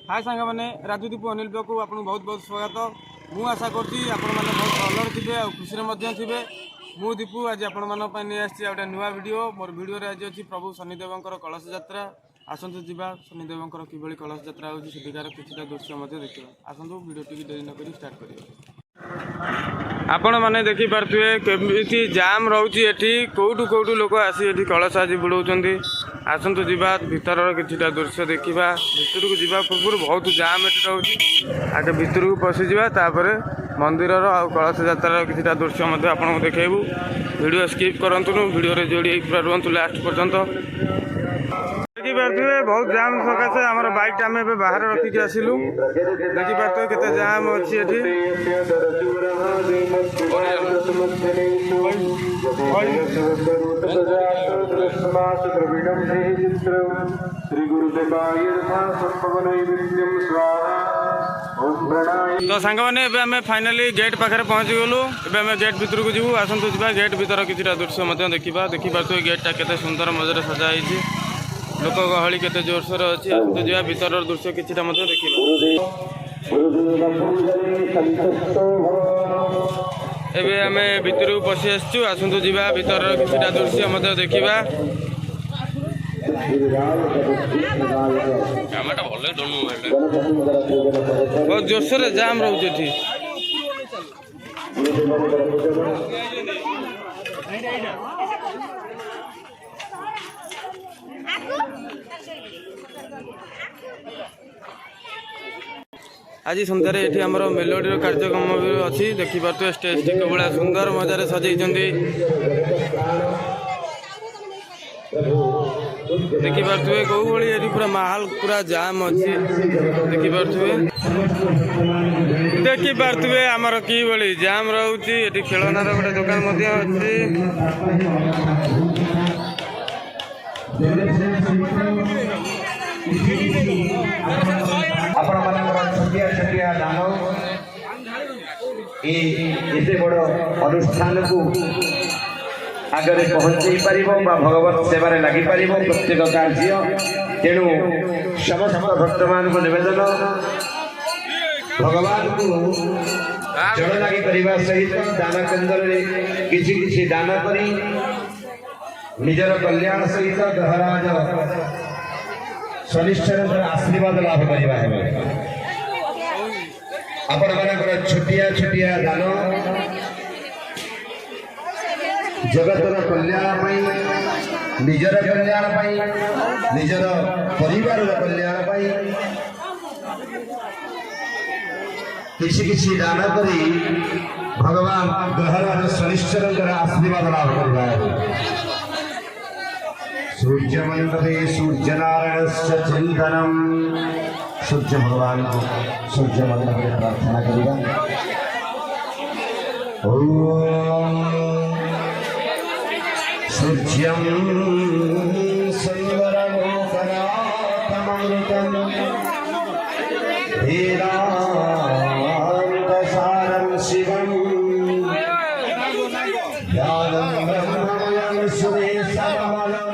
हाय सांग मैंने राजदीप अनिल को आपको बहुत बहुत स्वागत। मु आशा करुँच आपण मैंने बहुत भलर थे और खुशी थे। मु दीपू आज आपण नहीं आसी गोटे नुआ भिड मोर भिडियो आज अच्छी प्रभु शनिदेव कलश यात्रा। आसतु जा शनिदेव कि कलश यात्रा होकार किसी दृश्य देखा। आसतु भिडियो टी डेरी नक स्टार्ट करें। आपण मैंने देखिपे केमी जाम रोचे ये कौटू कौटू लोक आसी कलश आज बुड़ाऊँ। आसतु जा भीतर कि दृश्य देखा। भितर को जा पूर्व बहुत जाम ये रोचे। आगे भितर को पशिजा मंदिर और कलश यात्रा कि दृश्य आपको देखू। वीडियो स्किप करूँ वीडियो जोड़ी पूरा रुहतु लास्ट पर्यंत। देखिपे बहुत जाम सकाशे आम बाइक आम बाहर रखिक आसलु। देखिपे केते जाम अच्छी तो सांग मैंने फाइनाली गेट पाखे पहुँची गलु। एवं गेट भीतर को जीवु। आसतु जा गेट भीतर किसी दृश्य देखा। देखिपे गेटा के सुंदर मजार सजाई लोक गहली केते जोरसोर अच्छी। आसतु जा भीतर दृश्य किसी देखा। एबे आम भीतर को पशि आसचु। आसतु जा भीतर किसी दृश्य देखा। बहुत जोरसोर जाम रोचे। आज सन्धार ये आम मेलोडी कार्यक्रम भी अच्छी। देखिपे स्टेज टी कौन सुंदर मजार सजाई। देखिपे कौ भाई ये पूरा माहौल पूरा जाम अच्छी। देखिपे आमर कि भाई जाम रोचे। ये खेलनार गोटे दुकान अच्छी। छोटिया छोटिया दान ये बड़ अनुष्ठान को आगे पहुँचे पार भगवत सेवार लगी पार प्रत्येक कार्य। तेणु समस्त भक्त मान को निवेदन भगवान को जल लगी सहित दान केन्द्र में किसी दान कर निजर कल्याण सहित दहराज शनिश्चर आशीर्वाद लाभ करवा आपण मान छोटिया छोटिया दान जगतर कल्याण निजर कल्याण निजर परिवार कल्याण किसी दान करी भगवान ग्रहराज शनिश्चर आशीर्वाद लाभ करवा। सूर्यमंडले सूर्यनारायण चिंतनम। सूर्य भगवान को सूर्य मंडल में प्रार्थना करेगा। ओम सूर्यम सुंदरलोकनाथमृतम वेदान्तसारं शिवं ज्ञानं ब्रह्ममयं सुरेशमलं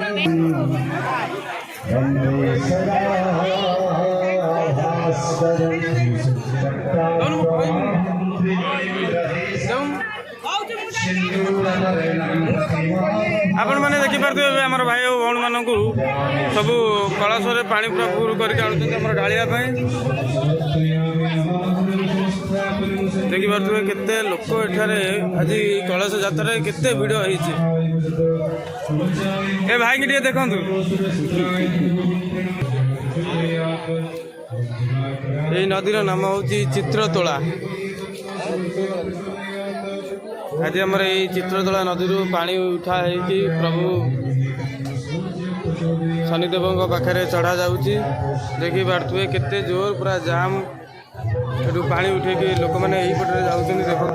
वन्दे सदा आपण मैंने देखिपे आम भाई और भौणी मान सब कलश पानी पूरा फुल कर ढालिया। देखिपे केते लोक एठारे आज कलश यात्रा केते भिड़ होइछि। ए भाई की टे देखंतु ये नदीर नाम हूँ चित्रतोला। आज आम चित्रतोला नदी पानी उठा प्रभु शनिदेव पाखे चढ़ा जाऊँगी। देखी पारे केते जोर पूरा जाम एटू पानी उठे लोक मैंने यहीपटे जाऊँ। देखो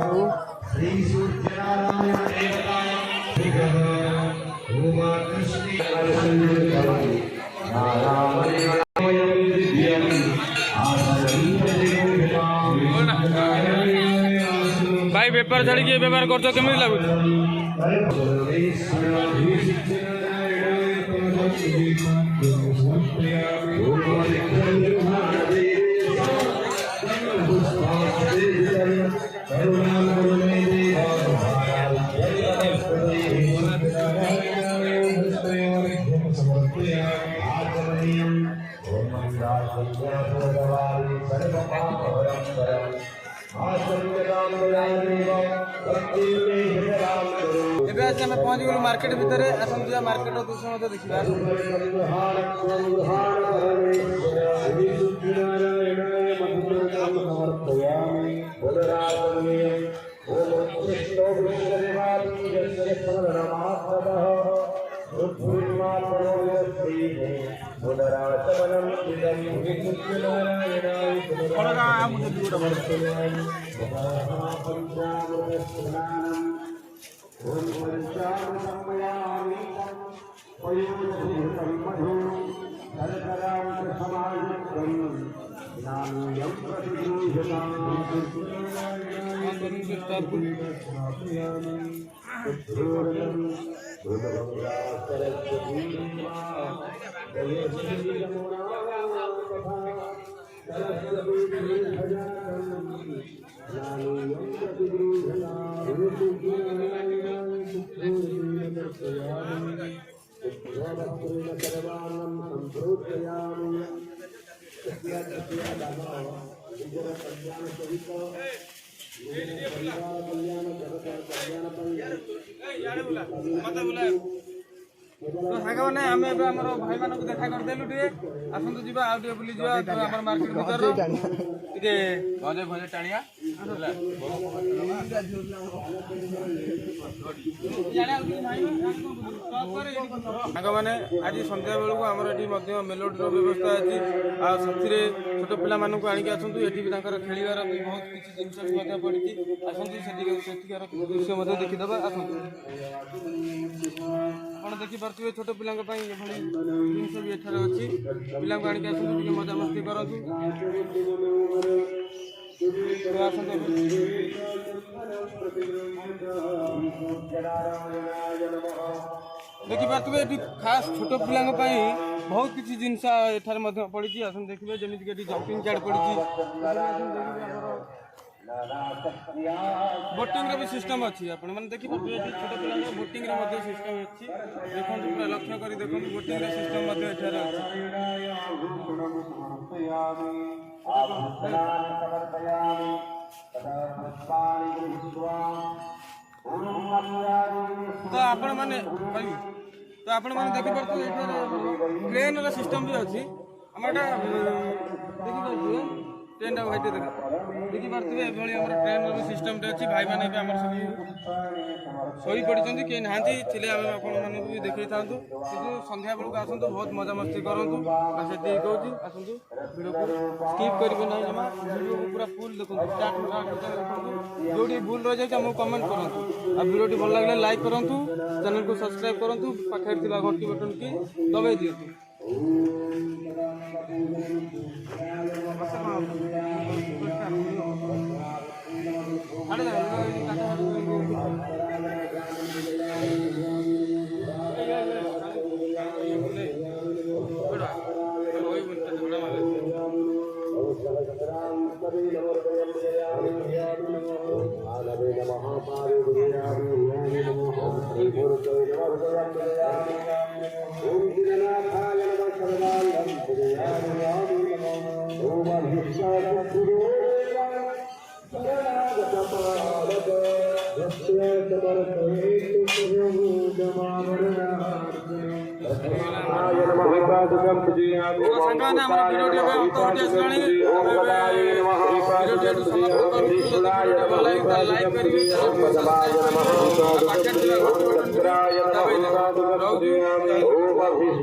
भाई बेपार छाड़ी बेपार कर केमी लगुच। ଏବେ ଆଜି ଆମେ ପହଞ୍ଚିଗଲୁ ମାର୍କେଟ ଭିତରେ। ଆସନ୍ତୁ ଯିବା ମାର୍କେଟର ଦୃଶ୍ୟ ମଧ୍ୟ ଦେଖିବା। तो सागने आम एम भाई मानक देखा करदेलु टे आसतु जी आउ टे बुली जा आम मार्केट भर टे भजे भजे टाणिया साग मैंने आज सन्ध्या बेलू आमर ये मेलोडीर व्यवस्था अच्छी आते छोट पिला आणिक आसतु ये खेलार भी बहुत किसी जिनस पड़ी आसतु सेठिकार दृश्य देखीदे आसतु कौन देखिपे छोट पिला जिनस भी एठार अच्छी पिला आणिक आसतु मजा मस्ती करूँ देखिपे ये खास छोट पिला बहुत किसी जिनस एठार पड़ी आस देखिए जमीक जंपिंग कार्ड पड़ी बोटिंग भी सिस्टम अच्छी आप देखिए छोट पिला बोटिंग सिस्टम अच्छी देखो पूरा लक्ष्य कर देखो बोटिंग सिस्टम तो आपण मैंने तो आपण मैंने देखिपे ट्रेन सिस्टम भी अच्छी आम देखिए ट्रेन भाई देखिपे ये ट्रेन सिस्टम अच्छी भाई मैंने भी आम सब शोई पड़ी कहीं ना भी देखी था कि सन्ध्या बेलू आसतु बहुत मजा मस्ती करूँ से कहूँ आसतु भिडियो को स्किप करेंगे ना जमा भिडियो पूरा फुल देखो जो भूल रही जाए आमको कमेंट करूँ आ भिडियो भल लगे लाइक करूँ चैनल को सब्सक्राइब करूँ पाखे घंटी बटन की दबाई दिंतु लाइक